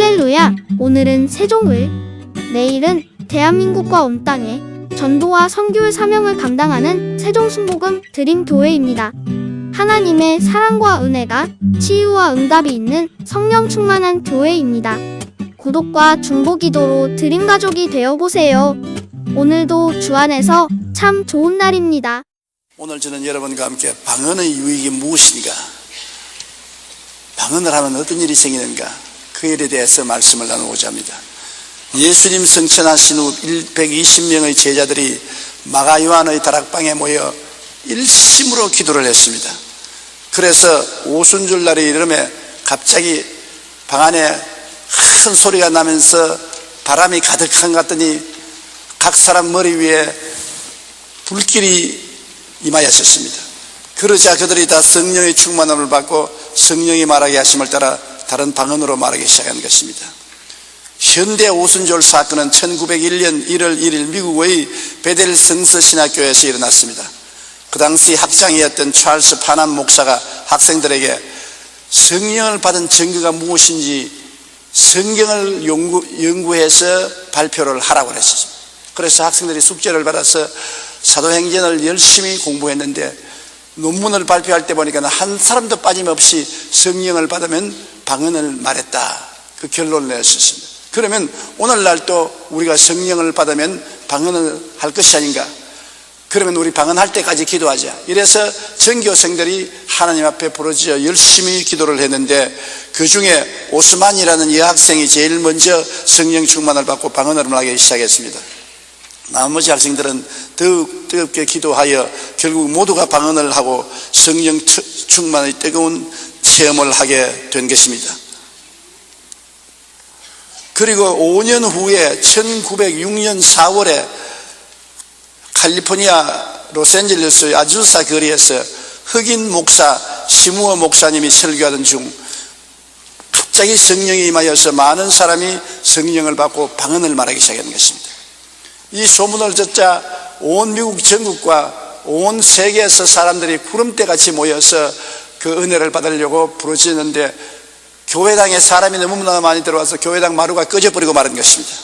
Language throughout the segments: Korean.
할렐루야! 오늘은 세종을, 내일은 대한민국과 온 땅에 전도와 선교의 사명을 감당하는 세종순복음 드림교회입니다. 하나님의 사랑과 은혜가 치유와 응답이 있는 성령 충만한 교회입니다. 구독과 중보기도로 드림가족이 되어보세요. 오늘도 주 안에서 참 좋은 날입니다. 오늘 저는 여러분과 함께 방언의 유익이 무엇인가, 방언을 하면 어떤 일이 생기는가, 그 일에 대해서 말씀을 나누고자 합니다. 예수님 승천하신 후 120명의 제자들이 마가 요한의 다락방에 모여 일심으로 기도를 했습니다. 그래서 오순절날이 이르매 갑자기 방 안에 큰 소리가 나면서 바람이 가득한 것 같더니 각 사람 머리 위에 불길이 임하였었습니다. 그러자 그들이 다 성령의 충만함을 받고 성령이 말하게 하심을 따라 다른 방언으로 말하기 시작한 것입니다. 현대 오순절 사건은 1901년 1월 1일 미국의 베델 성서신학교에서 일어났습니다. 그 당시 학장이었던 찰스 파남 목사가 학생들에게 성령을 받은 증거가 무엇인지 성경을 연구해서 발표를 하라고 했습니다. 그래서 학생들이 숙제를 받아서 사도행전을 열심히 공부했는데 논문을 발표할 때 보니까 한 사람도 빠짐없이 성령을 받으면 방언을 말했다, 그 결론을 내었습니다. 그러면 오늘날 또 우리가 성령을 받으면 방언을 할 것이 아닌가, 그러면 우리 방언할 때까지 기도하자. 이래서 전교생들이 하나님 앞에 부르짖어 열심히 기도를 했는데 그 중에 오스만이라는 여학생이 제일 먼저 성령 충만을 받고 방언을 하기 시작했습니다. 나머지 학생들은 더욱 뜨겁게 기도하여 결국 모두가 방언을 하고 성령 충만의 뜨거운 체험을 하게 된 것입니다. 그리고 5년 후에 1906년 4월에 캘리포니아 로스앤젤레스 아주사 거리에서 흑인 목사 시무어 목사님이 설교하던 중 갑자기 성령이 임하여서 많은 사람이 성령을 받고 방언을 말하기 시작한 것입니다. 이 소문을 듣자 온 미국 전국과 온 세계에서 사람들이 구름대같이 모여서 그 은혜를 받으려고 부르짖는데 교회당에 사람이 너무나 많이 들어와서 교회당 마루가 꺼져버리고 말은 것입니다.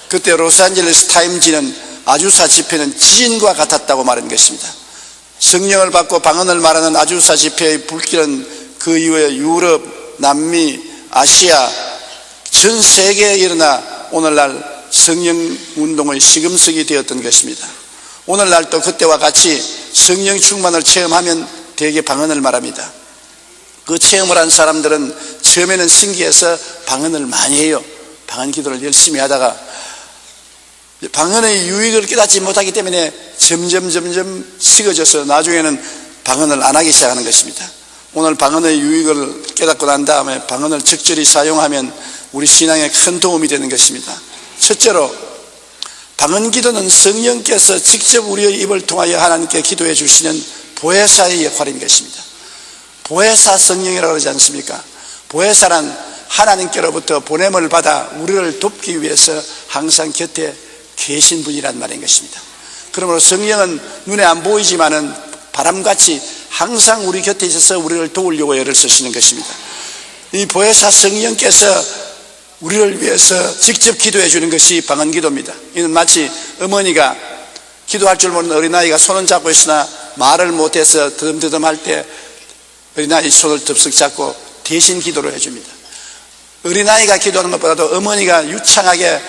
그때 로스앤젤레스 타임지는 아주사 집회는 지진과 같았다고 말한 것입니다. 성령을 받고 방언을 말하는 아주사 집회의 불길은 그 이후에 유럽, 남미, 아시아 전 세계에 일어나 오늘날 성령 운동의 시금석이 되었던 것입니다. 오늘날도 그때와 같이 성령 충만을 체험하면 대개 방언을 말합니다. 그 체험을 한 사람들은 처음에는 신기해서 방언을 많이 해요. 방언 기도를 열심히 하다가 방언의 유익을 깨닫지 못하기 때문에 점점 식어져서 나중에는 방언을 안 하기 시작하는 것입니다. 오늘 방언의 유익을 깨닫고 난 다음에 방언을 적절히 사용하면 우리 신앙에 큰 도움이 되는 것입니다. 첫째로 방언 기도는 성령께서 직접 우리의 입을 통하여 하나님께 기도해 주시는 보혜사의 역할인 것입니다. 보혜사 성령이라고 그러지 않습니까? 보혜사란 하나님께로부터 보냄을 받아 우리를 돕기 위해서 항상 곁에 계신 분이란 말인 것입니다. 그러므로 성령은 눈에 안 보이지만은 바람같이 항상 우리 곁에 있어서 우리를 도우려고 애를 쓰시는 것입니다. 이 보혜사 성령께서 우리를 위해서 직접 기도해 주는 것이 방언 기도입니다. 이는 마치 어머니가 기도할 줄 모르는 어린아이가 손을 잡고 있으나 말을 못해서 더듬더듬 할 때 어린아이 손을 덥석 잡고 대신 기도를 해줍니다. 어린아이가 기도하는 것보다도 어머니가 유창하게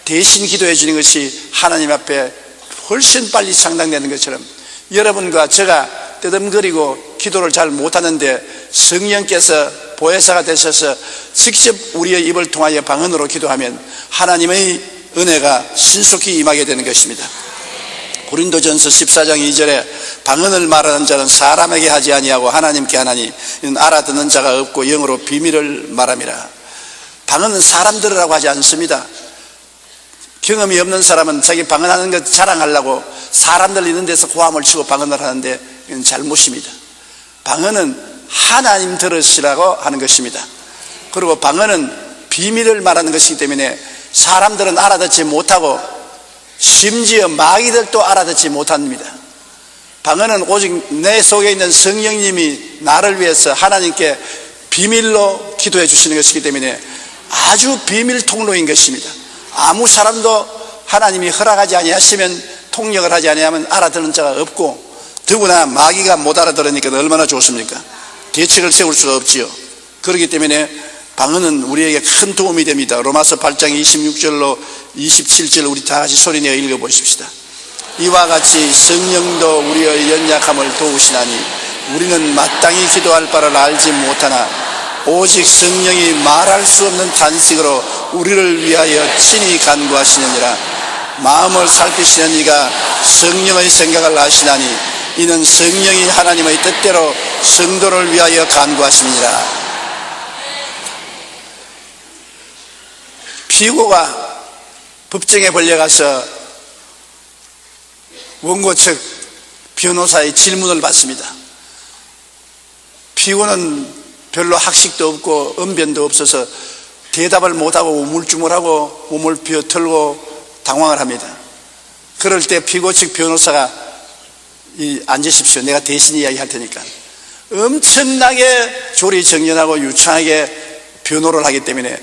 대신 기도해 주는 것이 하나님 앞에 훨씬 빨리 상당되는 것처럼 여러분과 제가 뜨듬거리고 기도를 잘 못하는데 성령께서 보혜사가 되셔서 직접 우리의 입을 통하여 방언으로 기도하면 하나님의 은혜가 신속히 임하게 되는 것입니다. 고린도전서 14장 2절에 방언을 말하는 자는 사람에게 하지 아니하고 하나님께 하나니 이는 알아듣는 자가 없고 영으로 비밀을 말함이라. 방언은 사람 들으라고 하지 않습니다. 경험이 없는 사람은 자기 방언하는 것 자랑하려고 사람들 있는 데서 고함을 치고 방언을 하는데 이건 잘못입니다. 방언은 하나님 들으시라고 하는 것입니다. 그리고 방언은 비밀을 말하는 것이기 때문에 사람들은 알아듣지 못하고 심지어 마귀들도 알아듣지 못합니다. 방언은 오직 내 속에 있는 성령님이 나를 위해서 하나님께 비밀로 기도해 주시는 것이기 때문에 아주 비밀 통로인 것입니다. 아무 사람도 하나님이 허락하지 아니하시면, 통역을 하지 아니하면 알아듣는 자가 없고, 더구나 마귀가 못 알아들으니까 얼마나 좋습니까? 대책을 세울 수가 없지요. 그렇기 때문에 방언은 우리에게 큰 도움이 됩니다. 로마서 8장 26절로 27절 우리 다 같이 소리내어 읽어보십시다. 이와 같이 성령도 우리의 연약함을 도우시나니 우리는 마땅히 기도할 바를 알지 못하나 오직 성령이 말할 수 없는 탄식으로 우리를 위하여 친히 간구하시느니라. 마음을 살피시는 이가 성령의 생각을 아시나니 이는 성령이 하나님의 뜻대로 성도를 위하여 간구하심이니라. 피고가 법정에 벌려가서 원고 측 변호사의 질문을 받습니다. 피고는 별로 학식도 없고 언변도 없어서 대답을 못하고 우물쭈물하고 몸을 비어털고 당황을 합니다. 그럴 때 피고 측 변호사가 앉으십시오. 내가 대신 이야기할 테니까. 엄청나게 조리정연하고 유창하게 변호를 하기 때문에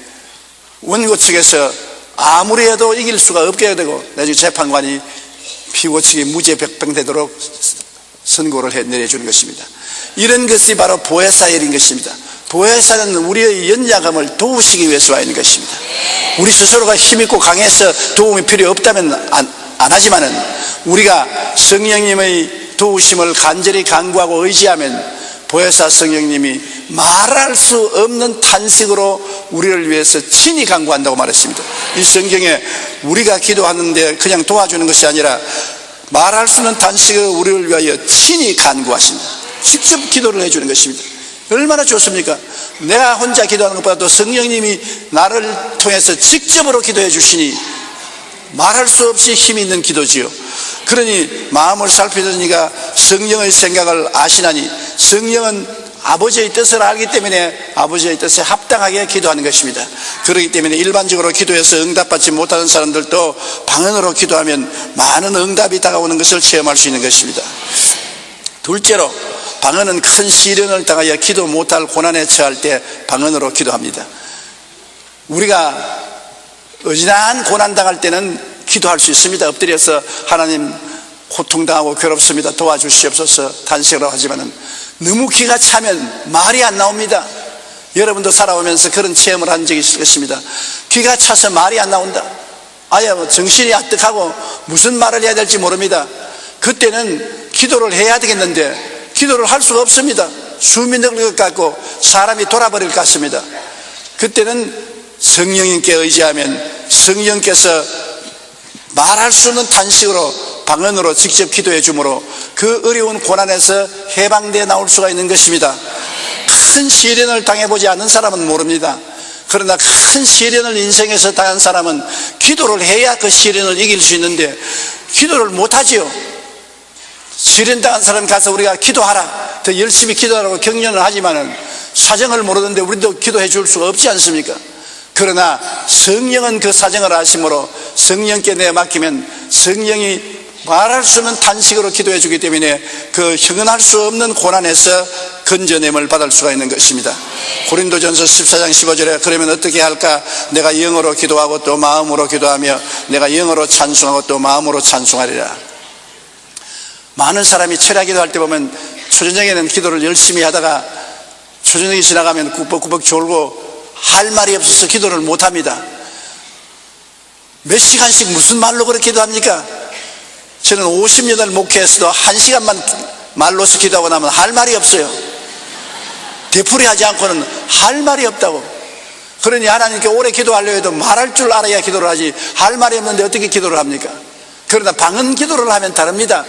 원고 측에서 아무리 해도 이길 수가 없게 되고 나중에 재판관이 피고 측이 무죄 백병되도록 선고를 내려주는 것입니다. 이런 것이 바로 보혜사일인 것입니다. 보혜사는 우리의 연약함을 도우시기 위해서 와 있는 것입니다. 우리 스스로가 힘있고 강해서 도움이 필요 없다면 안 하지만은 우리가 성령님의 도우심을 간절히 간구하고 의지하면 보혜사 성령님이 말할 수 없는 탄식으로 우리를 위해서 친히 간구한다고 말했습니다. 이 성경에 우리가 기도하는데 그냥 도와주는 것이 아니라 말할 수 없는 탄식으로 우리를 위하여 친히 간구하십니다. 직접 기도를 해주는 것입니다. 얼마나 좋습니까? 내가 혼자 기도하는 것보다도 성령님이 나를 통해서 직접으로 기도해 주시니 말할 수 없이 힘이 있는 기도지요. 그러니 마음을 살피던 이가 성령의 생각을 아시나니 성령은 아버지의 뜻을 알기 때문에 아버지의 뜻에 합당하게 기도하는 것입니다. 그렇기 때문에 일반적으로 기도해서 응답받지 못하는 사람들도 방언으로 기도하면 많은 응답이 다가오는 것을 체험할 수 있는 것입니다. 둘째로 방언은 큰 시련을 당하여 기도 못할 고난에 처할 때 방언으로 기도합니다. 우리가 어지간한 고난 당할 때는 기도할 수 있습니다. 엎드려서 하나님 고통당하고 괴롭습니다. 도와주시옵소서 탄식을 하지만은 너무 기가 차면 말이 안 나옵니다. 여러분도 살아오면서 그런 체험을 한 적이 있을 것입니다. 기가 차서 말이 안 나온다. 아예 정신이 아득하고 무슨 말을 해야 될지 모릅니다. 그때는 기도를 해야 되겠는데 기도를 할 수가 없습니다. 숨이 늘릴 것 같고 사람이 돌아버릴 것 같습니다. 그때는 성령님께 의지하면 성령께서 말할 수 없는 탄식으로 방언으로 직접 기도해 주므로 그 어려운 고난에서 해방되어 나올 수가 있는 것입니다. 큰 시련을 당해보지 않는 사람은 모릅니다. 그러나 큰 시련을 인생에서 당한 사람은 기도를 해야 그 시련을 이길 수 있는데 기도를 못하지요. 시련 당한 사람 가서 우리가 기도하라, 더 열심히 기도하라고 격려를 하지만은 사정을 모르는데 우리도 기도해 줄 수가 없지 않습니까? 그러나 성령은 그 사정을 아심으로 성령께 내맡기면 성령이 말할 수 없는 탄식으로 기도해 주기 때문에 그 형언할 수 없는 고난에서 건져냄을 받을 수가 있는 것입니다. 고린도전서 14장 15절에 그러면 어떻게 할까? 내가 영어로 기도하고 또 마음으로 기도하며 내가 영어로 찬송하고 또 마음으로 찬송하리라. 많은 사람이 철야 기도할 때 보면 초저녁에는 기도를 열심히 하다가 초저녁이 지나가면 꾸벅꾸벅 졸고 할 말이 없어서 기도를 못합니다. 몇 시간씩 무슨 말로 그렇게 기도합니까? 저는 50년을 목회했어도 1시간만 말로서 기도하고 나면 할 말이 없어요. 되풀이하지 않고는 할 말이 없다고. 그러니 하나님께 오래 기도하려 해도 말할 줄 알아야 기도를 하지 할 말이 없는데 어떻게 기도를 합니까? 그러나 방언 기도를 하면 다릅니다.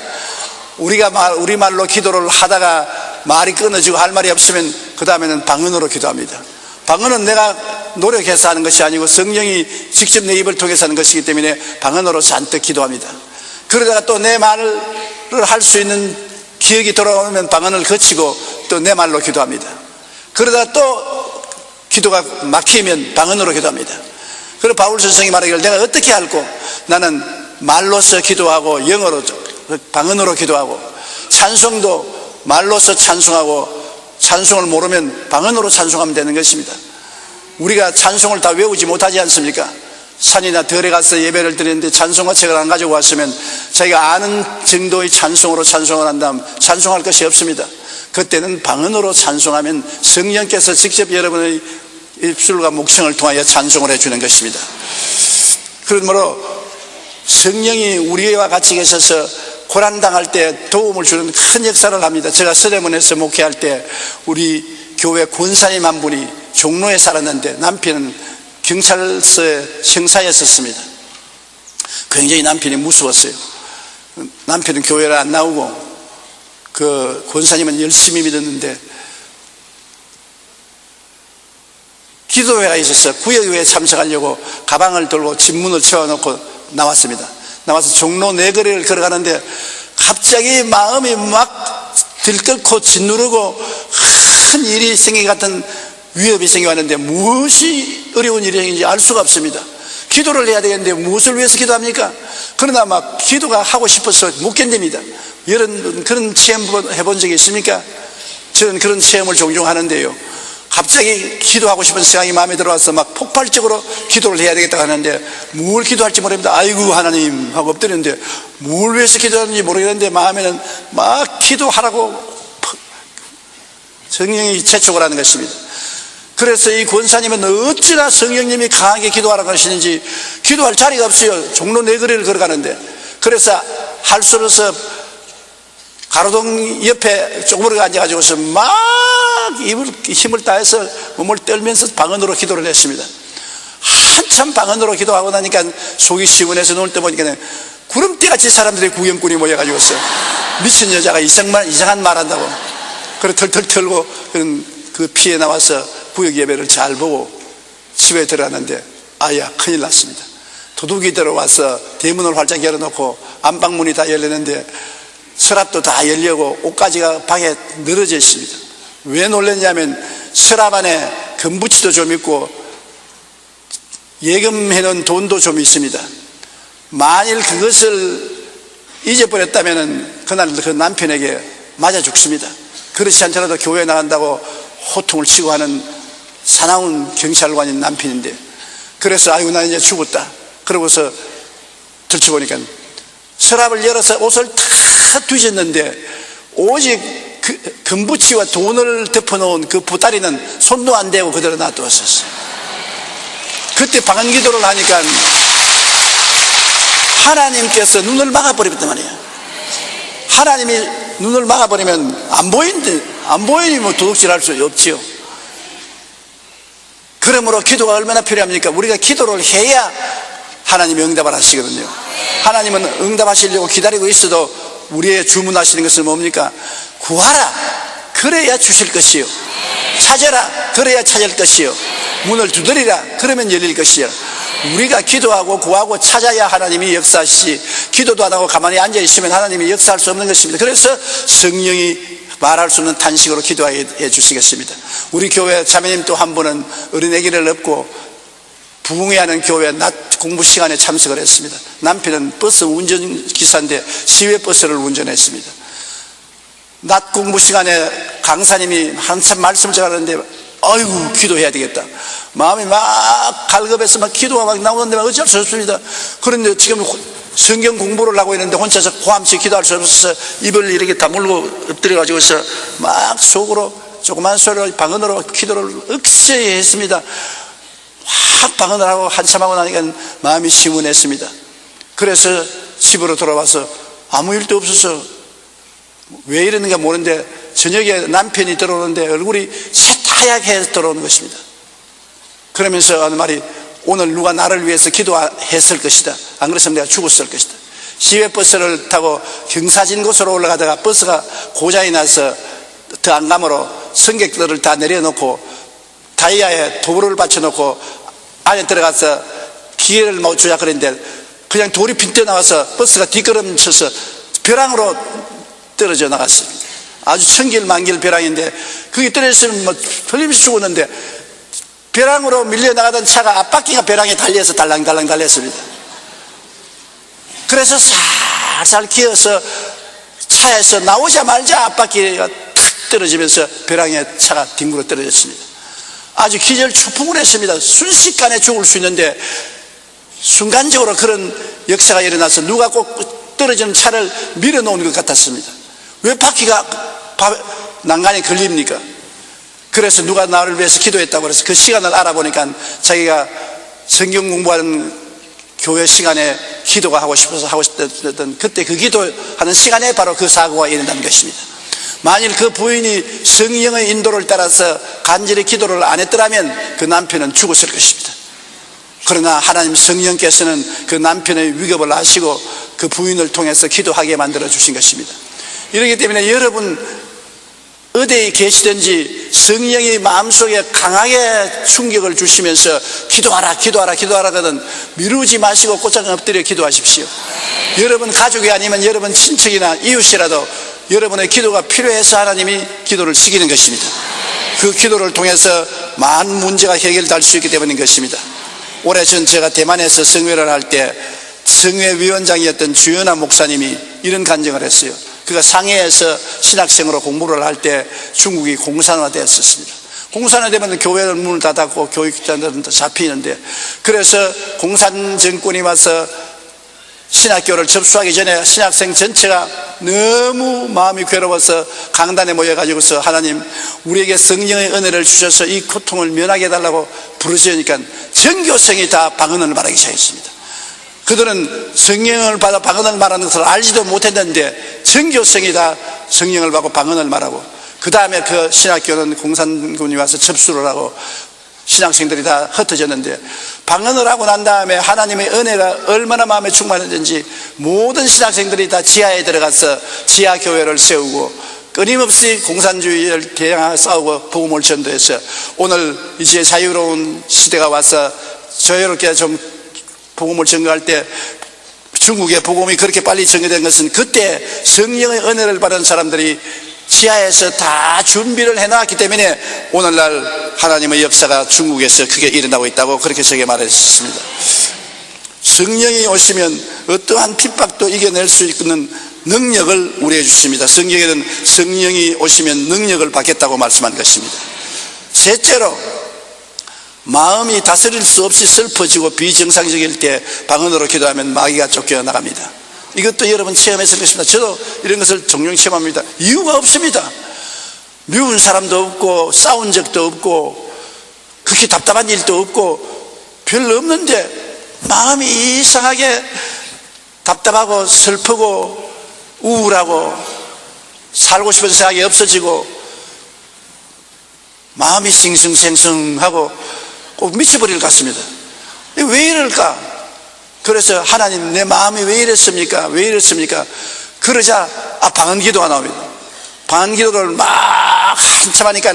우리가 우리말로 기도를 하다가 말이 끊어지고 할 말이 없으면 그 다음에는 방언으로 기도합니다. 방언은 내가 노력해서 하는 것이 아니고 성령이 직접 내 입을 통해서 하는 것이기 때문에 방언으로 잔뜩 기도합니다. 그러다가 또 내 말을 할 수 있는 기억이 돌아오면 방언을 거치고 또 내 말로 기도합니다. 그러다가 또 기도가 막히면 방언으로 기도합니다. 그리고 바울 선생이 말하기를 내가 어떻게 할꼬? 나는 말로서 기도하고 영어로 방언으로 기도하고 찬송도 말로서 찬송하고 찬송을 모르면 방언으로 찬송하면 되는 것입니다. 우리가 찬송을 다 외우지 못하지 않습니까? 산이나 들에 가서 예배를 드리는데 찬송가책을 안 가지고 왔으면 자기가 아는 정도의 찬송으로 찬송을 한다면 찬송할 것이 없습니다. 그때는 방언으로 찬송하면 성령께서 직접 여러분의 입술과 목청을 통하여 찬송을 해주는 것입니다. 그러므로 성령이 우리와 같이 계셔서 고난당할 때 도움을 주는 큰 역사를 합니다. 제가 서대문에서 목회할 때 우리 교회 권사님 한 분이 종로에 살았는데 남편은 경찰서에 형사였었습니다. 굉장히 남편이 무서웠어요. 남편은 교회를 안 나오고 그 권사님은 열심히 믿었는데 기도회가 있었어요. 구역회에 참석하려고 가방을 들고 집문을 채워놓고 나왔습니다. 나와서 종로 내거리를 걸어가는데 갑자기 마음이 막 들끓고 짓누르고 큰 일이 생긴 것 같은 위협이 생겨왔는데 무엇이 어려운 일이 생긴지 알 수가 없습니다. 기도를 해야 되겠는데 무엇을 위해서 기도합니까? 그러나 막 기도가 하고 싶어서 못 견딥니다. 그런 체험 해본 적이 있습니까? 저는 그런 체험을 종종 하는데요. 갑자기 기도하고 싶은 생각이 마음에 들어와서 막 폭발적으로 기도를 해야 되겠다 하는데 뭘 기도할지 모릅니다. 아이고 하나님 하고 엎드렸는데 뭘 위해서 기도하는지 모르겠는데 마음에는 막 기도하라고 성령이 재촉을 하는 것입니다. 그래서 이 권사님은 어찌나 성령님이 강하게 기도하라고 하시는지 기도할 자리가 없어요. 종로 내거리를 걸어가는데 그래서 할 수 없어서 가로등 옆에 쪼그려 앉아가지고서 막 힘을 다해서 몸을 떨면서 방언으로 기도를 했습니다. 한참 방언으로 기도하고 나니까 속이 시원해서 눈을 떠보니까 구름대같이 사람들의 구경꾼이 모여가지고서 미친 여자가 이상한 말 한다고 그래 털털 털고 그 피해 나와서 구역 예배를 잘 보고 집에 들어갔는데 아야 큰일 났습니다. 도둑이 들어와서 대문을 활짝 열어놓고 안방문이 다 열렸는데 서랍도 다 열려고 옷가지가 방에 늘어져 있습니다. 왜 놀랐냐면 서랍 안에 금부치도 좀 있고 예금해놓은 돈도 좀 있습니다. 만일 그것을 잊어버렸다면 그날 그 남편에게 맞아 죽습니다. 그렇지 않더라도 교회 나간다고 호통을 치고 하는 사나운 경찰관인 남편인데 그래서 아이고 나 이제 죽었다 그러고서 들춰보니까 서랍을 열어서 옷을 다 뒤졌는데 오직 금부치와 돈을 덮어놓은 그 보따리는 손도 안 대고 그대로 놔두었었어요. 그때 방언 기도를 하니까 하나님께서 눈을 막아버렸단 말이에요. 하나님이 눈을 막아버리면 안 보이니 뭐 도둑질할 수 없지요. 그러므로 기도가 얼마나 필요합니까? 우리가 기도를 해야 하나님이 응답을 하시거든요. 하나님은 응답하시려고 기다리고 있어도 우리의 주문하시는 것은 뭡니까? 구하라 그래야 주실 것이요 찾아라 그래야 찾을 것이요 문을 두드리라 그러면 열릴 것이요. 우리가 기도하고 구하고 찾아야 하나님이 역사하시지 기도도 안 하고 가만히 앉아있으면 하나님이 역사할 수 없는 것입니다. 그래서 성령이 말할 수 없는 탄식으로 기도해 주시겠습니다. 우리 교회 자매님 또 한 분은 어린애기를 업고 부흥회하는 교회 낮 공부 시간에 참석을 했습니다. 남편은 버스 운전기사인데 시외버스를 운전했습니다. 낮 공부 시간에 강사님이 한참 말씀을 전하는데 아이고 기도해야 되겠다 마음이 막 갈급해서 막 기도가 막 나오는데 어쩔 수 없습니다. 그런데 지금 성경 공부를 하고 있는데 혼자서 고함치 기도할 수 없어서 입을 이렇게 다물고 엎드려 가지고서 막 속으로 조그만 소리로 방언으로 기도를 억세히 했습니다. 확 방언을 하고 한참 하고 나니까 마음이 시원했습니다. 그래서 집으로 돌아와서 아무 일도 없어서 왜 이러는가 모르는데 저녁에 남편이 들어오는데 얼굴이 새하얗게 들어오는 것입니다. 그러면서 하는 말이 오늘 누가 나를 위해서 기도했을 것이다. 안 그랬으면 내가 죽었을 것이다. 시외버스를 타고 경사진 곳으로 올라가다가 버스가 고장이 나서 더 안감으로 승객들을 다 내려놓고 다이아에 도구를 받쳐놓고 안에 들어가서 기회를 못 주자 그랬는데 그냥 돌이 빈 나와서 버스가 뒷걸음쳐서 벼랑으로 떨어져 나갔습니다. 아주 천길만길 벼랑인데 그게 떨어졌으면 뭐 틀림없이 죽었는데 벼랑으로 밀려나가던 차가 앞바퀴가 벼랑에 달려서 달랑달랑 달렸습니다. 그래서 살살 기어서 차에서 나오자마자 앞바퀴가 탁 떨어지면서 벼랑에 차가 뒹굴어 떨어졌습니다. 아주 기절초풍을 했습니다. 순식간에 죽을 수 있는데 순간적으로 그런 역사가 일어나서 누가 꼭 떨어지는 차를 밀어놓은 것 같았습니다. 왜 바퀴가 난간에 걸립니까? 그래서 누가 나를 위해서 기도했다고 그래서 그 시간을 알아보니까 자기가 성경 공부하는 교회 시간에 기도가 하고 싶어서 하고 싶었던 그때 그 기도하는 시간에 바로 그 사고가 일어난 것입니다. 만일 그 부인이 성령의 인도를 따라서 간절히 기도를 안 했더라면 그 남편은 죽었을 것입니다. 그러나 하나님 성령께서는 그 남편의 위급을 아시고 그 부인을 통해서 기도하게 만들어 주신 것입니다. 이렇기 때문에 여러분 어디에 계시든지 성령이 마음속에 강하게 충격을 주시면서 기도하라 기도하라 기도하라거든 미루지 마시고 곧장 엎드려 기도하십시오. 여러분 가족이 아니면 여러분 친척이나 이웃이라도 여러분의 기도가 필요해서 하나님이 기도를 시키는 것입니다. 그 기도를 통해서 많은 문제가 해결될 수 있기 때문인 것입니다. 오래전 제가 대만에서 성회를 할 때 성회위원장이었던 주연아 목사님이 이런 간증을 했어요. 그가 상해에서 신학생으로 공부를 할 때 중국이 공산화되었습니다. 공산화되면 교회는 문을 닫았고 교육자들은 잡히는데, 그래서 공산 정권이 와서 신학교를 접수하기 전에 신학생 전체가 너무 마음이 괴로워서 강단에 모여가지고서 하나님 우리에게 성령의 은혜를 주셔서 이 고통을 면하게 해달라고 부르시니까 전교생이 다 방언을 말하기 시작했습니다. 그들은 성령을 받아 방언을 말하는 것을 알지도 못했는데 전교생이 다 성령을 받고 방언을 말하고, 그 다음에 그 신학교는 공산군이 와서 접수를 하고 신학생들이 다 흩어졌는데, 방언을 하고 난 다음에 하나님의 은혜가 얼마나 마음에 충만했는지 모든 신학생들이 다 지하에 들어가서 지하교회를 세우고 끊임없이 공산주의를 대항하고 싸우고 복음을 전도해서 오늘 이제 자유로운 시대가 와서 자유롭게 좀 복음을 전가할 때 중국의 복음이 그렇게 빨리 전개된 것은 그때 성령의 은혜를 받은 사람들이 지하에서 다 준비를 해놨기 때문에 오늘날 하나님의 역사가 중국에서 크게 일어나고 있다고 그렇게 저에게 말했습니다. 성령이 오시면 어떠한 핍박도 이겨낼 수 있는 능력을 우리에게 주십니다. 성경에는 성령이 오시면 능력을 받겠다고 말씀한 것입니다. 셋째로, 마음이 다스릴 수 없이 슬퍼지고 비정상적일 때 방언으로 기도하면 마귀가 쫓겨나갑니다. 이것도 여러분 체험했을 것입니다. 저도 이런 것을 종종 체험합니다. 이유가 없습니다. 미운 사람도 없고 싸운 적도 없고 그렇게 답답한 일도 없고 별로 없는데 마음이 이상하게 답답하고 슬프고 우울하고 살고 싶은 생각이 없어지고 마음이 싱숭생숭하고 꼭 미쳐버릴 것 같습니다. 왜 이럴까? 그래서 하나님 내 마음이 왜 이랬습니까? 왜 이랬습니까? 그러자 방언 기도가 나옵니다. 방언 기도를 막 한참 하니까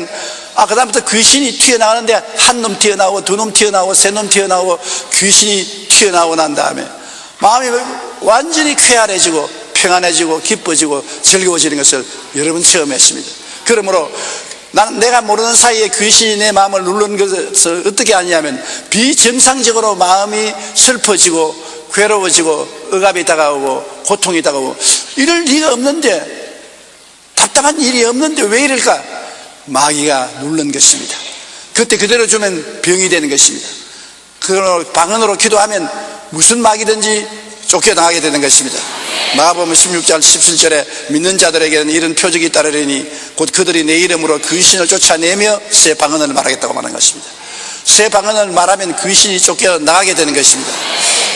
그다음부터 귀신이 튀어나오는데 한 놈 튀어나오고 두 놈 튀어나오고 세 놈 튀어나오고 귀신이 튀어나오고 난 다음에 마음이 완전히 쾌활해지고 평안해지고 기뻐지고 즐거워지는 것을 여러분 체험했습니다. 그러므로 내가 모르는 사이에 귀신이 내 마음을 누르는 것을 어떻게 아냐면 비정상적으로 마음이 슬퍼지고 괴로워지고 억압이 다가오고 고통이 다가오고 이럴 리가 없는데, 답답한 일이 없는데 왜 이럴까? 마귀가 누른 것입니다. 그때 그대로 주면 병이 되는 것입니다. 그러므로 방언으로 기도하면 무슨 마귀든지 쫓겨나가게 되는 것입니다. 마가복음 16장 17절에 믿는 자들에게는 이런 표적이 따르리니 곧 그들이 내 이름으로 귀신을 쫓아내며 새 방언을 말하겠다고 말하는 것입니다. 새 방언을 말하면 귀신이 쫓겨나가게 되는 것입니다.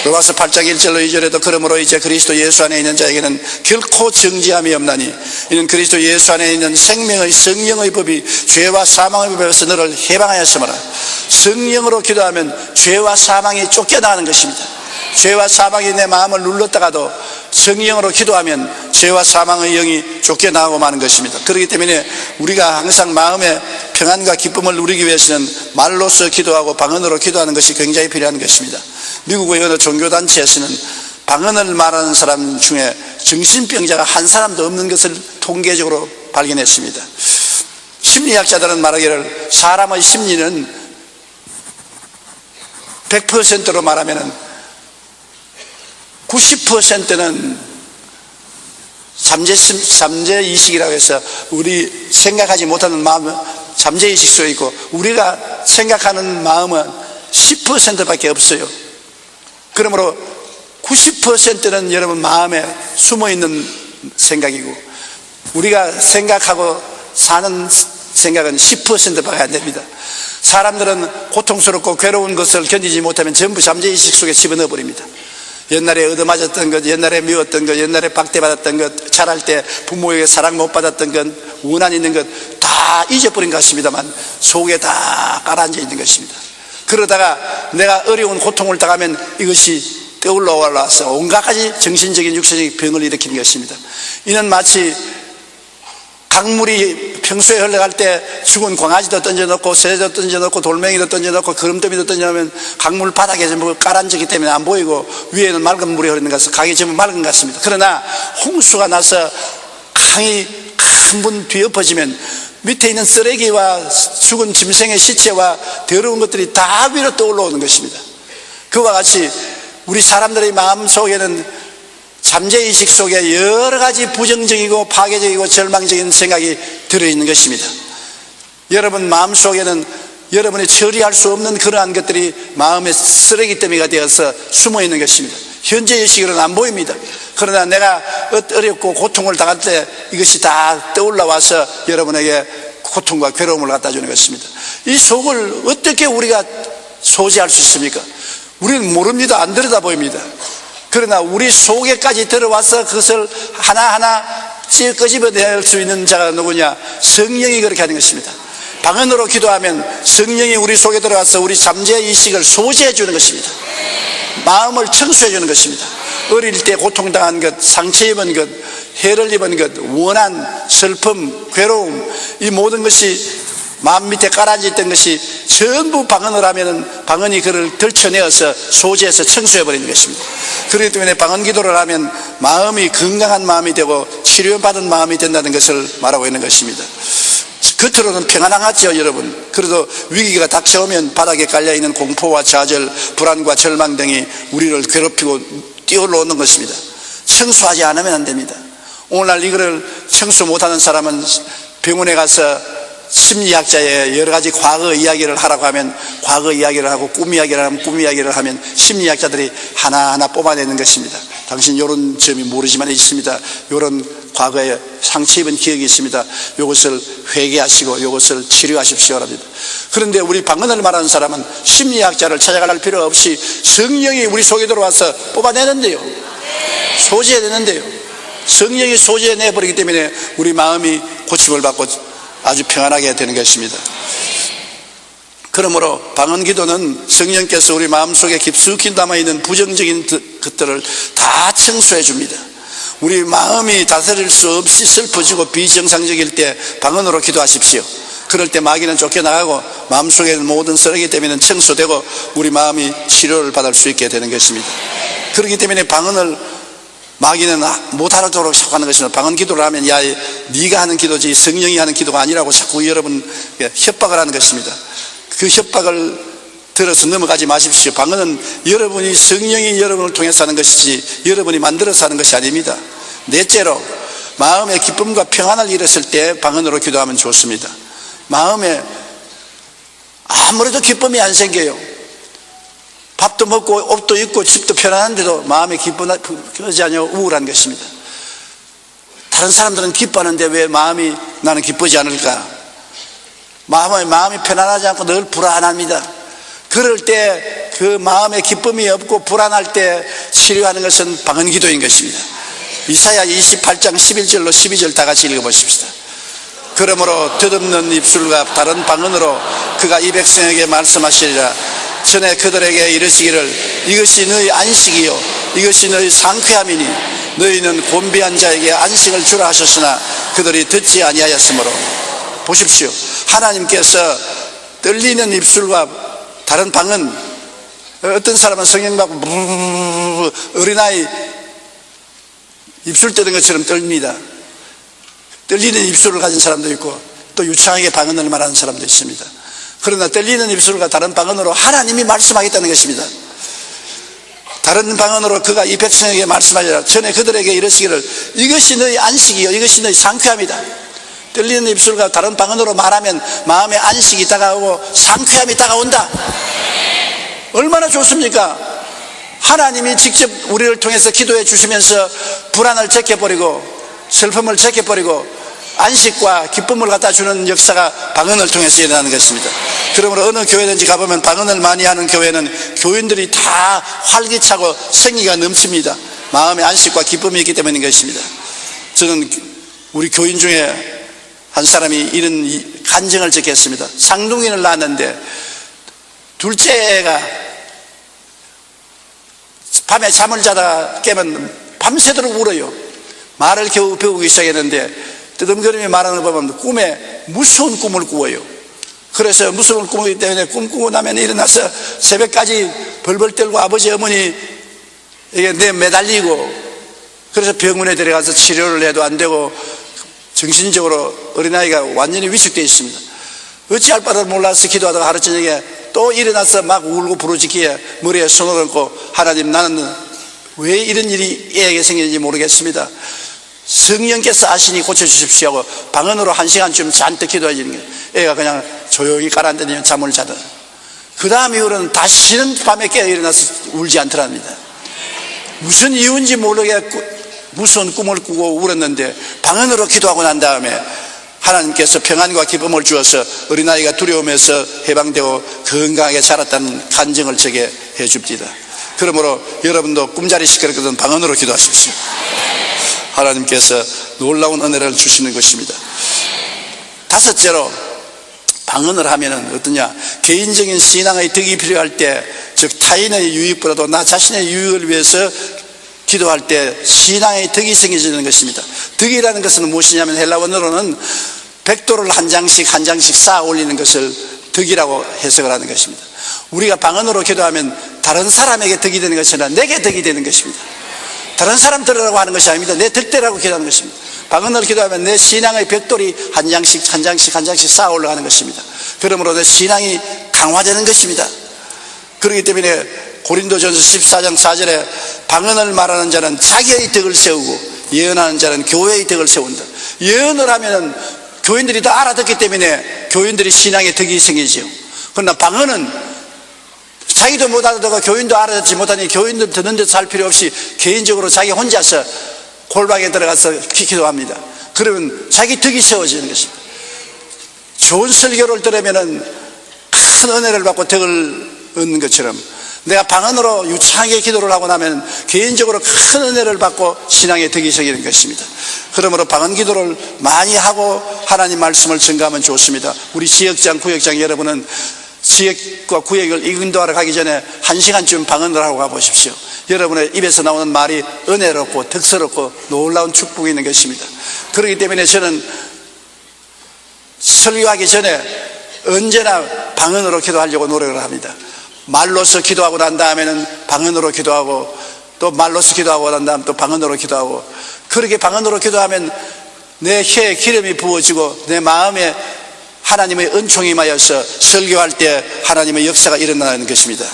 로마서 8장 1절로 2절에도 그러므로 이제 그리스도 예수 안에 있는 자에게는 결코 정죄함이 없나니 이는 그리스도 예수 안에 있는 생명의 성령의 법이 죄와 사망의 법에서 너를 해방하였으므로. 성령으로 기도하면 죄와 사망이 쫓겨나가는 것입니다. 죄와 사망이 내 마음을 눌렀다가도 성령으로 기도하면 죄와 사망의 영이 쫓겨나가고 마는 것입니다. 그렇기 때문에 우리가 항상 마음의 평안과 기쁨을 누리기 위해서는 말로써 기도하고 방언으로 기도하는 것이 굉장히 필요한 것입니다. 미국의 어느 종교단체에서는 방언을 말하는 사람 중에 정신병자가 한 사람도 없는 것을 통계적으로 발견했습니다. 심리학자들은 말하기를 사람의 심리는 100%로 말하면 90%는 잠재의식이라고 해서 우리 생각하지 못하는 마음 잠재의식 속에 있고 우리가 생각하는 마음은 10%밖에 없어요. 그러므로 90%는 여러분 마음에 숨어있는 생각이고 우리가 생각하고 사는 생각은 10%밖에 안 됩니다. 사람들은 고통스럽고 괴로운 것을 견디지 못하면 전부 잠재의식 속에 집어넣어 버립니다. 옛날에 얻어맞았던 것, 옛날에 미웠던 것, 옛날에 박대받았던 것, 자랄 때 부모에게 사랑 못 받았던 것, 원한 있는 것 다 잊어버린 것 같습니다만 속에 다 깔아앉아 있는 것입니다. 그러다가 내가 어려운 고통을 당하면 이것이 떠올라 올라와서 온갖 가지 정신적인 육체적인 병을 일으키는 것입니다. 이는 마치 강물이 평소에 흘러갈 때 죽은 광아지도 던져놓고 새도 던져놓고 돌멩이도 던져놓고 거름더미도 던져놓으면 강물 바닥에 전부 깔아앉기 때문에 안 보이고 위에는 맑은 물이 흐르는 것은 강이 전부 맑은 것 같습니다. 그러나 홍수가 나서 강이 큰 분 뒤엎어지면 밑에 있는 쓰레기와 죽은 짐승의 시체와 더러운 것들이 다 위로 떠올라오는 것입니다. 그와 같이 우리 사람들의 마음 속에는 잠재의식 속에 여러 가지 부정적이고 파괴적이고 절망적인 생각이 들어있는 것입니다. 여러분 마음속에는 여러분이 처리할 수 없는 그러한 것들이 마음의 쓰레기 더미가 되어서 숨어있는 것입니다. 현재의식으로는 안 보입니다. 그러나 내가 어렵고 고통을 당할 때 이것이 다 떠올라와서 여러분에게 고통과 괴로움을 갖다 주는 것입니다. 이 속을 어떻게 우리가 소지할 수 있습니까? 우리는 모릅니다. 안 들여다 보입니다. 그러나 우리 속에까지 들어와서 그것을 하나하나 끄집어낼 수 있는 자가 누구냐? 성령이 그렇게 하는 것입니다. 방언으로 기도하면 성령이 우리 속에 들어와서 우리 잠재의식을 소지해 주는 것입니다. 마음을 청소해 주는 것입니다. 어릴 때 고통당한 것, 상처 입은 것, 해를 입은 것, 원한, 슬픔, 괴로움, 이 모든 것이 마음 밑에 깔아앉아 있던 것이 전부 방언을 하면은 방언이 그를 들쳐내어서 소지해서 청소해버리는 것입니다. 그렇기 때문에 방언 기도를 하면 마음이 건강한 마음이 되고 치료받은 마음이 된다는 것을 말하고 있는 것입니다. 겉으로는 평안하죠, 여러분. 그래도 위기가 닥쳐오면 바닥에 깔려있는 공포와 좌절, 불안과 절망 등이 우리를 괴롭히고 뛰어올라오는 것입니다. 청소하지 않으면 안 됩니다. 오늘날 이거를 청소 못하는 사람은 병원에 가서 심리학자의 여러 가지 과거 이야기를 하라고 하면 과거 이야기를 하고 꿈 이야기를 하면 꿈 이야기를 하면 심리학자들이 하나하나 뽑아내는 것입니다. 당신 이런 점이 모르지만 있습니다. 이런 과거에 상처 입은 기억이 있습니다. 이것을 회개하시고 이것을 치료하십시오 합니다. 그런데 우리 방언을 말하는 사람은 심리학자를 찾아갈 필요 없이 성령이 우리 속에 들어와서 뽑아내는데요. 소지해내는데요. 성령이 소지해내버리기 때문에 우리 마음이 고침을 받고 아주 평안하게 되는 것입니다. 그러므로 방언 기도는 성령께서 우리 마음속에 깊숙이 남아있는 부정적인 것들을 다 청소해 줍니다. 우리 마음이 다스릴 수 없이 슬퍼지고 비정상적일 때 방언으로 기도하십시오. 그럴 때 마귀는 쫓겨나가고 마음속에 있는 모든 쓰레기 때문에 청소되고 우리 마음이 치료를 받을 수 있게 되는 것입니다. 그렇기 때문에 방언을 마귀는 못 알아듣도록 자꾸 하는 것입니다. 방언 기도를 하면 야, 네가 하는 기도지 성령이 하는 기도가 아니라고 자꾸 여러분 협박을 하는 것입니다. 그 협박을 들어서 넘어가지 마십시오. 방언은 여러분이 성령이 여러분을 통해서 하는 것이지 여러분이 만들어서 하는 것이 아닙니다. 넷째로 마음의 기쁨과 평안을 잃었을 때 방언으로 기도하면 좋습니다. 마음에 아무래도 기쁨이 안 생겨요. 밥도 먹고 옷도 입고 집도 편안한데도 마음에 기쁘지 않냐 우울한 것입니다. 다른 사람들은 기뻐하는데 왜 나는 기쁘지 않을까? 마음이 편안하지 않고 늘 불안합니다. 그럴 때 그 마음에 기쁨이 없고 불안할 때 치료하는 것은 방언 기도인 것입니다. 이사야 28장 11절로 12절 다 같이 읽어보십시다. 그러므로 덧없는 입술과 다른 방언으로 그가 이 백성에게 말씀하시리라. 전에 그들에게 이르시기를 이것이 너희 안식이요 이것이 너희 상쾌함이니 너희는 곤비한 자에게 안식을 주라 하셨으나 그들이 듣지 아니하였으므로. 보십시오. 하나님께서 떨리는 입술과 다른 방언, 어떤 사람은 성령 받고 어린아이 입술 떼는 것처럼 떨립니다. 떨리는 입술을 가진 사람도 있고 또 유창하게 방언을 말하는 사람도 있습니다. 그러나 떨리는 입술과 다른 방언으로 하나님이 말씀하겠다는 것입니다. 다른 방언으로 그가 이 백성에게 말씀하리라. 전에 그들에게 이르시기를 이것이 너희 안식이요 이것이 너희 상쾌함이다. 떨리는 입술과 다른 방언으로 말하면 마음의 안식이 다가오고 상쾌함이 다가온다. 얼마나 좋습니까? 하나님이 직접 우리를 통해서 기도해 주시면서 불안을 제껴버리고 슬픔을 제껴버리고 안식과 기쁨을 갖다 주는 역사가 방언을 통해서 일어나는 것입니다. 그러므로 어느 교회든지 가보면 방언을 많이 하는 교회는 교인들이 다 활기차고 생기가 넘칩니다. 마음의 안식과 기쁨이 있기 때문인 것입니다. 저는 우리 교인 중에 한 사람이 이런 간증을 적겠습니다. 쌍둥이를 낳았는데 둘째 애가 밤에 잠을 자다가 깨면 밤새도록 울어요. 말을 겨우 배우기 시작했는데 뜨듬거리며 말하는 거 보면 꿈에 무서운 꿈을 꾸어요. 그래서 무서운 꿈이기 때문에 꿈 꾸고 나면 일어나서 새벽까지 벌벌 떨고 아버지 어머니 이게 내 매달리고, 그래서 병원에 데려가서 치료를 해도 안 되고 정신적으로 어린아이가 완전히 위축되어 있습니다. 어찌할 바를 몰라서 기도하다가 하루 저녁에 또 일어나서 막 울고 부르짖기에 머리에 손을 얹고, 하나님, 나는 왜 이런 일이 애에게 생기는지 모르겠습니다. 성령께서 아시니 고쳐주십시오 하고 방언으로 1시간쯤 잔뜩 기도해지는 거예요. 애가 그냥 조용히 가라앉으면 잠을 자던. 그 다음 이후로는 다시는 밤에 깨어 일어나서 울지 않더랍니다. 무슨 이유인지 모르게 무서운 꿈을 꾸고 울었는데 방언으로 기도하고 난 다음에 하나님께서 평안과 기쁨을 주어서 어린아이가 두려움에서 해방되고 건강하게 자랐다는 간증을 제게 해줍니다. 그러므로 여러분도 꿈자리 시끄럽거든 방언으로 기도하십시오. 하나님께서 놀라운 은혜를 주시는 것입니다. 다섯째로, 방언을 하면은 어떠냐? 개인적인 신앙의 덕이 필요할 때, 즉 타인의 유익보다도 나 자신의 유익을 위해서 기도할 때 신앙의 덕이 생기는 것입니다. 덕이라는 것은 무엇이냐면 헬라어로는 백도를 한 장씩 쌓아 올리는 것을 덕이라고 해석을 하는 것입니다. 우리가 방언으로 기도하면 다른 사람에게 덕이 되는 것이 아니라 내게 덕이 되는 것입니다. 다른 사람 들으라고 하는 것이 아닙니다. 내 덕대라고 기도하는 것입니다. 방언을 기도하면 내 신앙의 벽돌이 한 장씩 쌓아 올라가는 것입니다. 그러므로 내 신앙이 강화되는 것입니다. 그렇기 때문에 고린도전서 14장 4절에 방언을 말하는 자는 자기의 덕을 세우고 예언하는 자는 교회의 덕을 세운다. 예언을 하면 교인들이 다 알아듣기 때문에 교인들이 신앙의 덕이 생기죠. 그러나 방언은 자기도 못 알아듣고 교인도 알아듣지 못하니 교인들 듣는 데 살 필요 없이 개인적으로 자기 혼자서 골방에 들어가서 기도합니다. 그러면 자기 덕이 세워지는 것입니다. 좋은 설교를 들으면 큰 은혜를 받고 덕을 얻는 것처럼 내가 방언으로 유창하게 기도를 하고 나면 개인적으로 큰 은혜를 받고 신앙의 덕이 생기는 것입니다. 그러므로 방언 기도를 많이 하고 하나님 말씀을 증거하면 좋습니다. 우리 지역장, 구역장 여러분은 지역과 구역을 인도하러 가기 전에 1시간쯤 방언을 하고 가보십시오. 여러분의 입에서 나오는 말이 은혜롭고 덕스럽고 놀라운 축복이 있는 것입니다. 그렇기 때문에 저는 설교하기 전에 언제나 방언으로 기도하려고 노력을 합니다. 말로서 기도하고 난 다음에는 방언으로 기도하고, 또 말로서 기도하고 난 다음 또 방언으로 기도하고, 그렇게 방언으로 기도하면 내 혀에 기름이 부어지고 내 마음에 하나님의 은총이 임하여서 설교할 때 하나님의 역사가 일어나는 것입니다.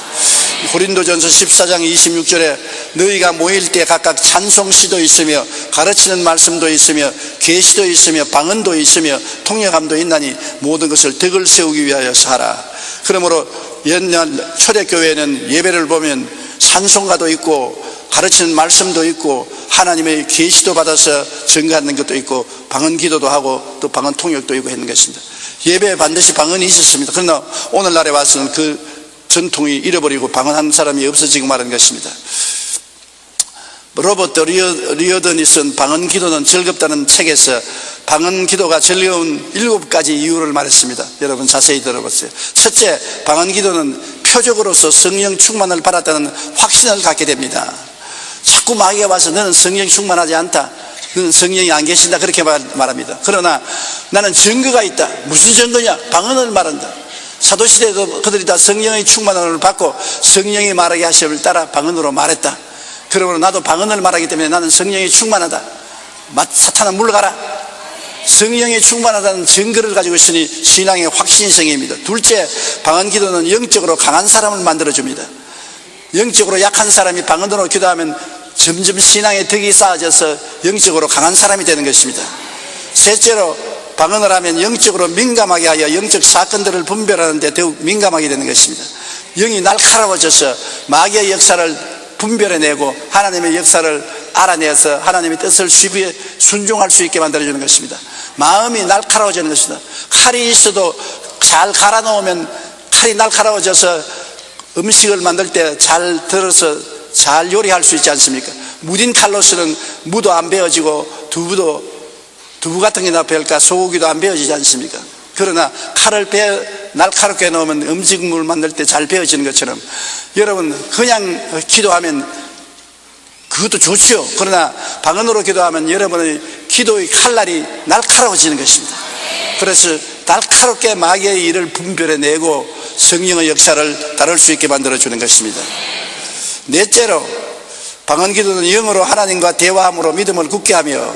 고린도전서 14장 26절에 너희가 모일 때 각각 찬송시도 있으며 가르치는 말씀도 있으며 계시도 있으며 방언도 있으며 통역함도 있나니 모든 것을 덕을 세우기 위하여서 하라. 그러므로 옛날 초대교회는 예배를 보면 찬송가도 있고 가르치는 말씀도 있고 하나님의 계시도 받아서 증거하는 것도 있고 방언 기도도 하고 또 방언 통역도 있고 했는 것입니다. 예배에 반드시 방언이 있었습니다. 그러나 오늘날에 와서는 그 전통이 잃어버리고 방언하는 사람이 없어지고 말하는 것입니다. 로버트 리어던이 쓴 방언 기도는 즐겁다는 책에서 방언 기도가 즐거운 7가지 이유를 말했습니다. 여러분 자세히 들어보세요. 첫째, 방언 기도는 표적으로서 성령 충만을 받았다는 확신을 갖게 됩니다. 자꾸 마귀가 와서 너는 성령 충만하지 않다, 너는 성령이 안 계신다, 그렇게 말합니다. 그러나 나는 증거가 있다. 무슨 증거냐? 방언을 말한다. 사도시대에도 그들이 다 성령의 충만을 받고 성령이 말하게 하심을 따라 방언으로 말했다. 그러므로 나도 방언을 말하기 때문에 나는 성령이 충만하다. 사탄아 물러가라. 성령이 충만하다는 증거를 가지고 있으니 신앙의 확신이 생깁니다. 둘째, 방언 기도는 영적으로 강한 사람을 만들어줍니다. 영적으로 약한 사람이 방언으로 기도하면 점점 신앙의 덕이 쌓아져서 영적으로 강한 사람이 되는 것입니다. 셋째로, 방언을 하면 영적으로 민감하게 하여 영적 사건들을 분별하는 데 더욱 민감하게 되는 것입니다. 영이 날카로워져서 마귀의 역사를 분별해내고 하나님의 역사를 알아내서 하나님의 뜻을 쉽게 순종할 수 있게 만들어주는 것입니다. 마음이 날카로워지는 것입니다. 칼이 있어도 잘 갈아놓으면 칼이 날카로워져서 음식을 만들 때 잘 들어서 잘 요리할 수 있지 않습니까? 무딘 칼로서는 무도 안 베어지고 두부 같은 게나 베을까 소고기도 안 베어지지 않습니까? 그러나 칼을 날카롭게 넣으면 음식물 만들 때 잘 베어지는 것처럼 여러분 그냥 기도하면 그것도 좋지요. 그러나 방언으로 기도하면 여러분의 기도의 칼날이 날카로워지는 것입니다. 그래서 날카롭게 마귀의 일을 분별해내고 성령의 역사를 다룰 수 있게 만들어주는 것입니다. 넷째로 방언 기도는 영어로 하나님과 대화함으로 믿음을 굳게 하며,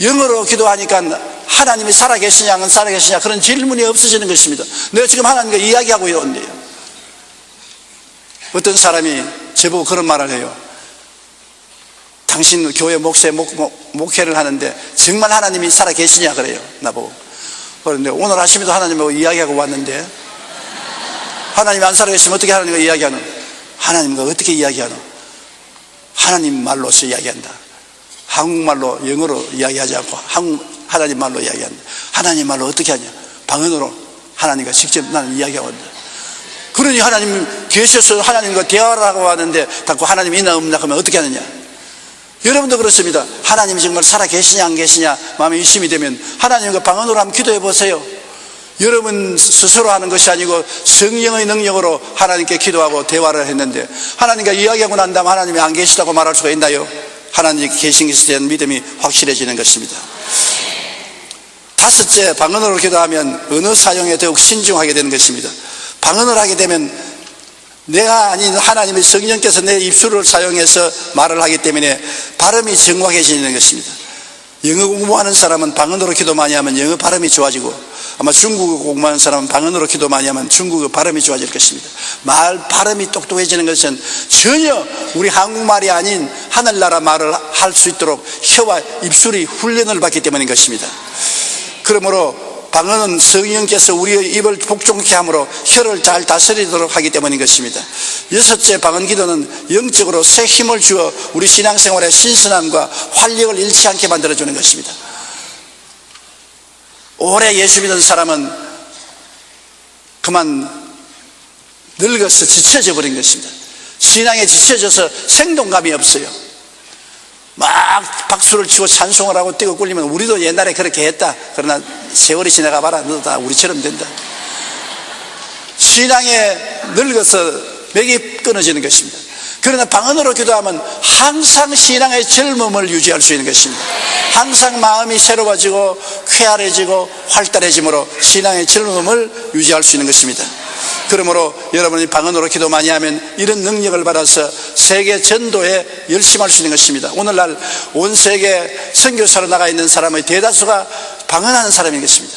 영어로 기도하니까 하나님이 살아계시냐 안 살아계시냐 그런 질문이 없어지는 것입니다. 내가 지금 하나님과 이야기하고 있는데요. 어떤 사람이 저보고 그런 말을 해요. 당신 교회 목회를 하는데 정말 하나님이 살아계시냐 그래요. 나보고. 그런데 오늘 아침에도 하나님하고 이야기하고 왔는데, 하나님이 안 살아계시면 어떻게 하나님과 이야기하노? 하나님과 어떻게 이야기하노? 하나님 말로서 이야기한다. 한국말로 영어로 이야기하지 않고 하나님 말로 이야기한다. 하나님 말로 어떻게 하냐? 방언으로 하나님과 직접 나는 이야기하고 있다. 그러니 하나님 계셔서 하나님과 대화를 하고 하는데 자꾸 하나님 있나 없나 하면 어떻게 하느냐? 여러분도 그렇습니다. 하나님이 정말 살아계시냐 안 계시냐 마음에 의심이 되면 하나님과 방언으로 한번 기도해 보세요. 여러분 스스로 하는 것이 아니고 성령의 능력으로 하나님께 기도하고 대화를 했는데, 하나님과 이야기하고 난 다음 하나님이 안 계시다고 말할 수가 있나요? 하나님이 계신 것에 대한 믿음이 확실해지는 것입니다. 다섯째, 방언으로 기도하면 언어 사용에 더욱 신중하게 되는 것입니다. 방언을 하게 되면 내가 아닌 하나님의 성령께서 내 입술을 사용해서 말을 하기 때문에 발음이 정확해지는 것입니다. 영어 공부하는 사람은 방언으로 기도 많이 하면 영어 발음이 좋아지고, 아마 중국어 공부하는 사람은 방언으로 기도 많이 하면 중국어 발음이 좋아질 것입니다. 말 발음이 똑똑해지는 것은 전혀 우리 한국말이 아닌 하늘나라 말을 할 수 있도록 혀와 입술이 훈련을 받기 때문인 것입니다. 그러므로 방언은 성령께서 우리의 입을 복종케 함으로 혀를 잘 다스리도록 하기 때문인 것입니다. 여섯째, 방언 기도는 영적으로 새 힘을 주어 우리 신앙생활의 신선함과 활력을 잃지 않게 만들어주는 것입니다. 오래 예수 믿은 사람은 그만 늙어서 지쳐져 버린 것입니다. 신앙에 지쳐져서 생동감이 없어요. 막 박수를 치고 찬송을 하고 뛰고 꿀리면 우리도 옛날에 그렇게 했다. 그러나 세월이 지나가 봐라. 너도 다 우리처럼 된다. 신앙에 늙어서 맥이 끊어지는 것입니다. 그러나 방언으로 기도하면 항상 신앙의 젊음을 유지할 수 있는 것입니다. 항상 마음이 새로워지고 쾌활해지고 활달해짐으로 신앙의 젊음을 유지할 수 있는 것입니다. 그러므로 여러분이 방언으로 기도 많이 하면 이런 능력을 받아서 세계 전도에 열심할 수 있는 것입니다. 오늘날 온 세계 선교사로 나가 있는 사람의 대다수가 방언하는 사람인 것입니다.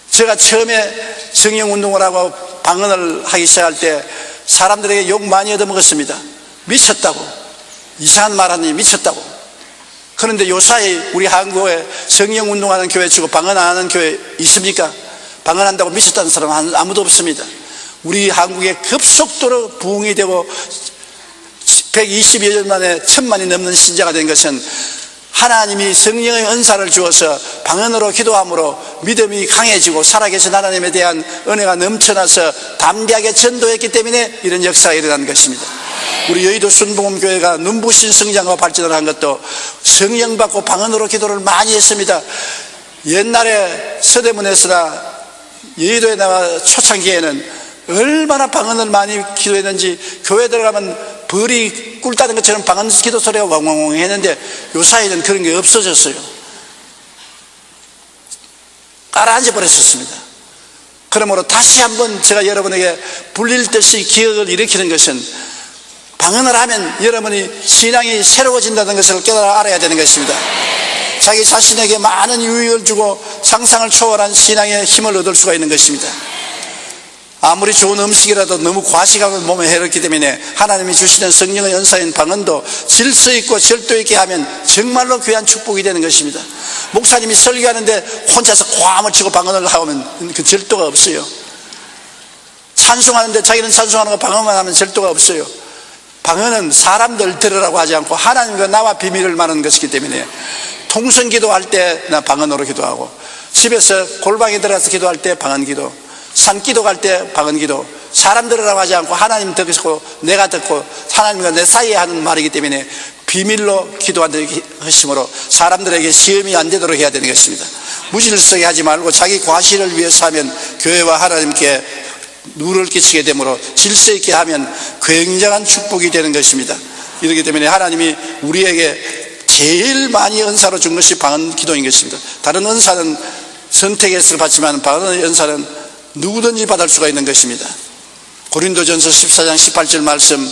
제가 처음에 정령운동을 하고 방언을 하기 시작할 때 사람들에게 욕 많이 얻어먹었습니다. 미쳤다고, 이상한 말 하니 미쳤다고. 그런데 요사이 우리 한국에 정령운동하는 교회 치고 방언 안 하는 교회 있습니까? 방언한다고 미쳤다는 사람은 아무도 없습니다. 우리 한국에 급속도로 부흥이 되고 120여 년 만에 1000만이 넘는 신자가 된 것은 하나님이 성령의 은사를 주어서 방언으로 기도함으로 믿음이 강해지고 살아계신 하나님에 대한 은혜가 넘쳐나서 담대하게 전도했기 때문에 이런 역사가 일어난 것입니다. 우리 여의도 순복음교회가 눈부신 성장과 발전을 한 것도 성령 받고 방언으로 기도를 많이 했습니다. 옛날에 서대문에서나 여의도에 나와 초창기에는 얼마나 방언을 많이 기도했는지 교회 들어가면 벌이 꿀 따는 것처럼 방언 기도 소리가 왕왕왕 했는데 요사이는 그런 게 없어졌어요. 가라앉아 버렸었습니다. 그러므로 다시 한번 제가 여러분에게 불릴 듯이 기억을 일으키는 것은 방언을 하면 여러분이 신앙이 새로워진다는 것을 깨달아 알아야 되는 것입니다. 자기 자신에게 많은 유익을 주고 상상을 초월한 신앙의 힘을 얻을 수가 있는 것입니다. 아무리 좋은 음식이라도 너무 과식하고 몸에 해롭기 때문에 하나님이 주시는 성령의 은사인 방언도 질서 있고 절도 있게 하면 정말로 귀한 축복이 되는 것입니다. 목사님이 설교하는데 혼자서 꽉을 치고 방언을 하면 그 절도가 없어요. 찬송하는데 자기는 찬송하는 거 방언만 하면 절도가 없어요. 방언은 사람들 들으라고 하지 않고 하나님과 나와 비밀을 말하는 것이기 때문에 통성 기도할 때 나 방언으로 기도하고, 집에서 골방에 들어가서 기도할 때 방언 기도, 산기도 갈 때 방언 기도, 사람 들으라고 하지 않고 하나님 듣고 내가 듣고 하나님과 내 사이에 하는 말이기 때문에 비밀로 기도하는 것이므로 사람들에게 시험이 안 되도록 해야 되는 것입니다. 무질서하게 하지 말고 자기 과실을 위해서 하면 교회와 하나님께 누를 끼치게 되므로 질서 있게 하면 굉장한 축복이 되는 것입니다. 이렇기 때문에 하나님이 우리에게 제일 많이 은사로 준 것이 방언 기도인 것입니다. 다른 은사는 선택해서 받지만 방언의 은사는 누구든지 받을 수가 있는 것입니다. 고린도전서 14장 18절 말씀,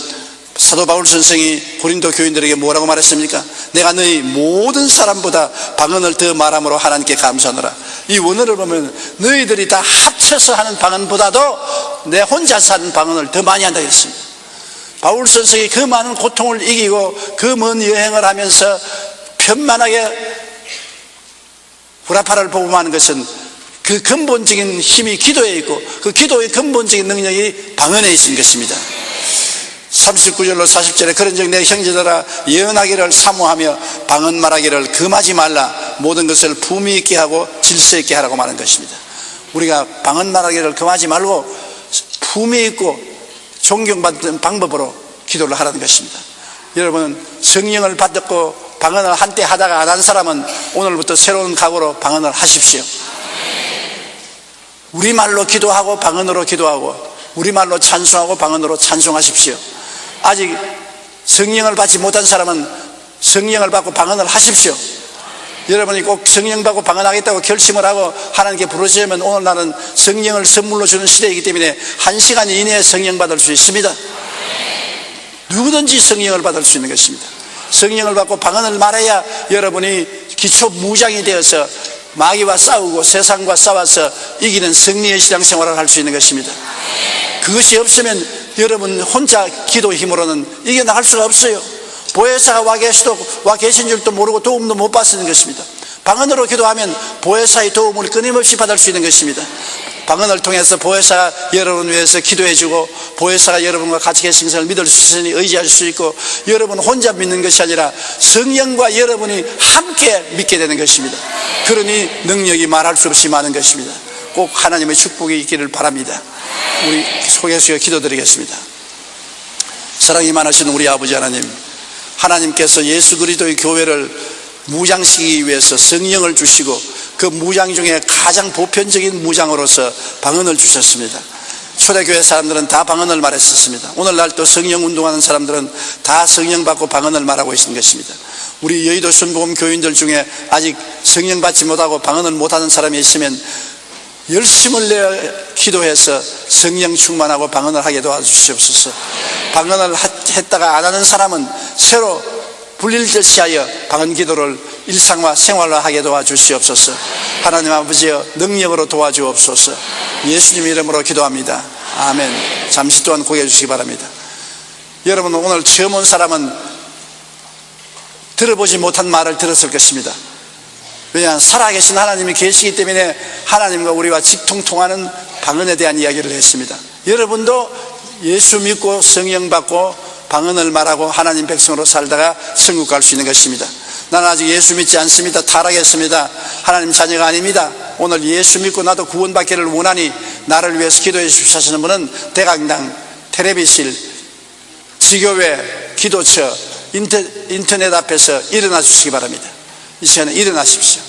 사도 바울 선생이 고린도 교인들에게 뭐라고 말했습니까? 내가 너희 모든 사람보다 방언을 더 말함으로 하나님께 감사하노라. 이 원어를 보면 너희들이 다 합쳐서 하는 방언보다도 내 혼자서 하는 방언을 더 많이 한다고 했습니다. 바울 선생이 그 많은 고통을 이기고 그 먼 여행을 하면서 편만하게 구라파를 복음하는 것은 그 근본적인 힘이 기도에 있고 그 기도의 근본적인 능력이 방언에 있는 것입니다. 39절로 40절에 그런즉 내 형제들아 예언하기를 사모하며 방언 말하기를 금하지 말라. 모든 것을 품위 있게 하고 질서 있게 하라고 말한 것입니다. 우리가 방언 말하기를 금하지 말고 품위 있고 존경받는 방법으로 기도를 하라는 것입니다. 여러분, 성령을 받고 방언을 한때 하다가 안 한 사람은 오늘부터 새로운 각오로 방언을 하십시오. 우리말로 기도하고 방언으로 기도하고 우리말로 찬송하고 방언으로 찬송하십시오. 아직 성령을 받지 못한 사람은 성령을 받고 방언을 하십시오. 여러분이 꼭 성령 받고 방언하겠다고 결심을 하고 하나님께 부르시면 오늘날은 성령을 선물로 주는 시대이기 때문에 1시간 이내에 성령 받을 수 있습니다. 누구든지 성령을 받을 수 있는 것입니다. 성령을 받고 방언을 말해야 여러분이 기초 무장이 되어서 마귀와 싸우고 세상과 싸워서 이기는 승리의 신앙생활을 할 수 있는 것입니다. 그것이 없으면 여러분 혼자 기도 힘으로는 이겨나갈 수가 없어요. 보혜사가 와 계신 줄도 모르고 도움도 못 받는 것입니다. 방언으로 기도하면 보혜사의 도움을 끊임없이 받을 수 있는 것입니다. 방언을 통해서 보혜사가 여러분 위해서 기도해주고 보혜사가 여러분과 같이 계신 것을 믿을 수 있으니 의지할 수 있고 여러분 혼자 믿는 것이 아니라 성령과 여러분이 함께 믿게 되는 것입니다. 그러니 능력이 말할 수 없이 많은 것입니다. 꼭 하나님의 축복이 있기를 바랍니다. 우리 속에서 기도드리겠습니다. 사랑이 많으신 우리 아버지 하나님, 하나님께서 예수 그리스도의 교회를 무장시키기 위해서 성령을 주시고 그 무장 중에 가장 보편적인 무장으로서 방언을 주셨습니다. 초대교회 사람들은 다 방언을 말했었습니다. 오늘날 또 성령 운동하는 사람들은 다 성령 받고 방언을 말하고 있는 것입니다. 우리 여의도 순복음 교인들 중에 아직 성령 받지 못하고 방언을 못하는 사람이 있으면 열심을 내어 기도해서 성령 충만하고 방언을 하게 도와주시옵소서. 방언을 했다가 안 하는 사람은 새로 분리듯이 하여 방언 기도를 일상화 생활화하게 도와주시옵소서. 하나님 아버지여 능력으로 도와주옵소서. 예수님 이름으로 기도합니다. 아멘. 잠시 동안 고개 주시기 바랍니다. 여러분, 오늘 처음 온 사람은 들어보지 못한 말을 들었을 것입니다. 왜냐하면 살아계신 하나님이 계시기 때문에 하나님과 우리와 직통통하는 방언에 대한 이야기를 했습니다. 여러분도 예수 믿고 성령 받고 방언을 말하고 하나님 백성으로 살다가 천국 갈 수 있는 것입니다. 나는 아직 예수 믿지 않습니다. 타락했습니다. 하나님 자녀가 아닙니다. 오늘 예수 믿고 나도 구원받기를 원하니 나를 위해서 기도해 주십시오 하시는 분은 대강당, 텔레비실, 지교회, 기도처, 인터넷 앞에서 일어나 주시기 바랍니다. 이 시간에 일어나십시오.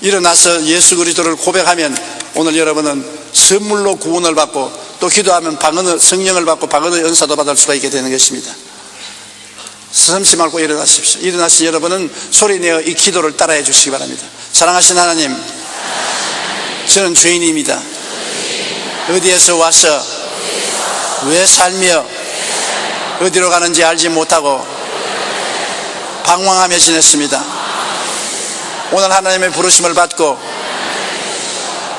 일어나서 예수 그리스도를 고백하면 오늘 여러분은 선물로 구원을 받고 또 기도하면 성령을 받고 방언의 은사도 받을 수가 있게 되는 것입니다. 서슴지 말고 일어나십시오. 일어나신 여러분은 소리내어 이 기도를 따라해 주시기 바랍니다. 사랑하신 하나님, 저는 죄인입니다. 어디에서 와서 왜 살며 어디로 가는지 알지 못하고 방황하며 지냈습니다. 오늘 하나님의 부르심을 받고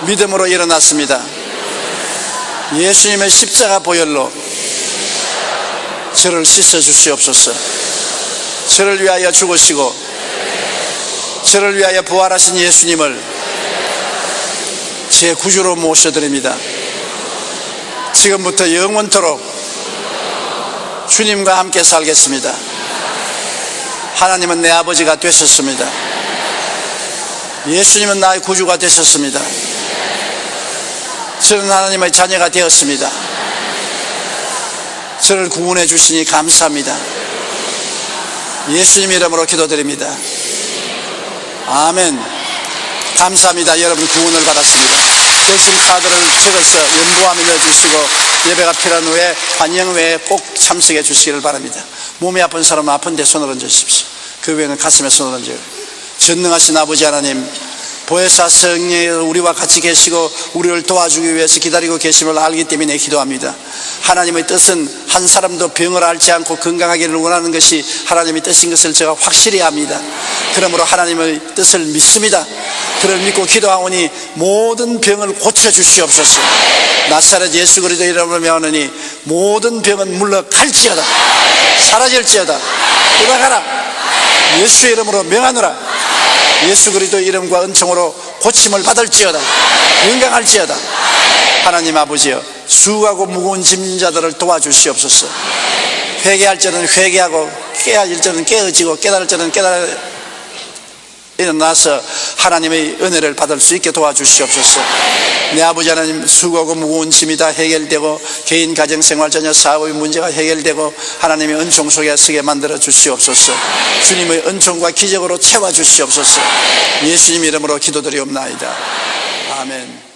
믿음으로 일어났습니다. 예수님의 십자가 보혈로 저를 씻어 주시옵소서. 저를 위하여 죽으시고 저를 위하여 부활하신 예수님을 제 구주로 모셔드립니다. 지금부터 영원토록 주님과 함께 살겠습니다. 하나님은 내 아버지가 되셨습니다. 예수님은 나의 구주가 되셨습니다. 저는 하나님의 자녀가 되었습니다. 저를 구원해 주시니 감사합니다. 예수님 이름으로 기도드립니다. 아멘. 감사합니다. 여러분 구원을 받았습니다. 결심 카드를 적어서 연보함에 넣어주시고 예배가 필요한 후에 환영 후에 꼭 참석해 주시기를 바랍니다. 몸이 아픈 사람은 아픈데 손을 얹으십시오. 그 외에는 가슴에 손을 얹어요. 전능하신 아버지 하나님, 보혜사 성령 우리와 같이 계시고 우리를 도와주기 위해서 기다리고 계심을 알기 때문에 기도합니다. 하나님의 뜻은 한 사람도 병을 앓지 않고 건강하기를 원하는 것이 하나님의 뜻인 것을 제가 확실히 압니다. 그러므로 하나님의 뜻을 믿습니다. 그를 믿고 기도하오니 모든 병을 고쳐주시옵소서. 나사렛 예수 그리스도 이름으로 명하노니 모든 병은 물러갈지어다. 사라질지어다. 돌아가라. 예수 이름으로 명하노라. 예수 그리스도 이름과 은총으로 고침을 받을지어다. 건강할지어다. 하나님 아버지여, 수고하고 무거운 짐진 자들을 도와주시옵소서. 회개할 자는 회개하고 깨어질 자는 깨어지고 깨달을 자는 깨달아 일어나서 하나님의 은혜를 받을 수 있게 도와주시옵소서. 내 아버지 하나님, 수고하고 무거운 짐이 다 해결되고 개인 가정생활 자녀 사업의 문제가 해결되고 하나님의 은총 속에 서게 만들어 주시옵소서. 주님의 은총과 기적으로 채워 주시옵소서. 예수님 이름으로 기도드리옵나이다. 아멘.